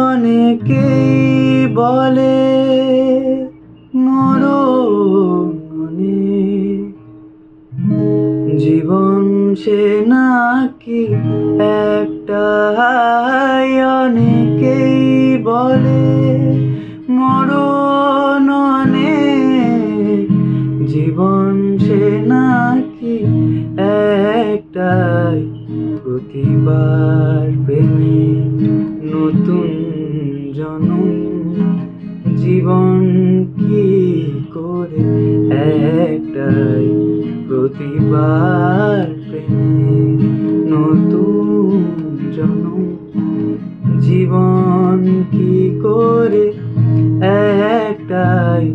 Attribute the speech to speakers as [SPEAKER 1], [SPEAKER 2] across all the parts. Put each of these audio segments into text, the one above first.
[SPEAKER 1] অনেকেই বলে মরণ অনেক, জীবন সে নাকি একটাই। অনেকেই বলে মরণ অনেক, জীবন সে নাকি একটাই। প্রতিবার প্রেমে নতুন জনম, জীবন কি করে একটাই। প্রতিবার প্রেমে নতুন জনম, জীবন কি করে একটাই।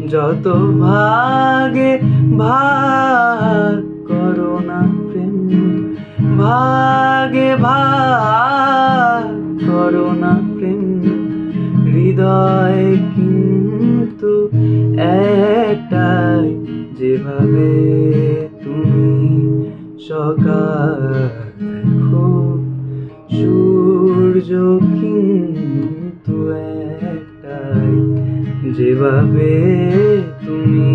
[SPEAKER 1] যত ভাগে ভাগ করো না প্রেম, ভাগে ভাগ করো না প্রেম। হৃদয় কিন্তু একটাই। যেভাবে তুমি সকাল দেখো, সূর্য কিন্তু একটাই। যেভাবে তুমি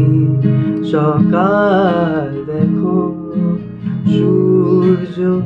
[SPEAKER 1] সকাল দেখো, সূর্য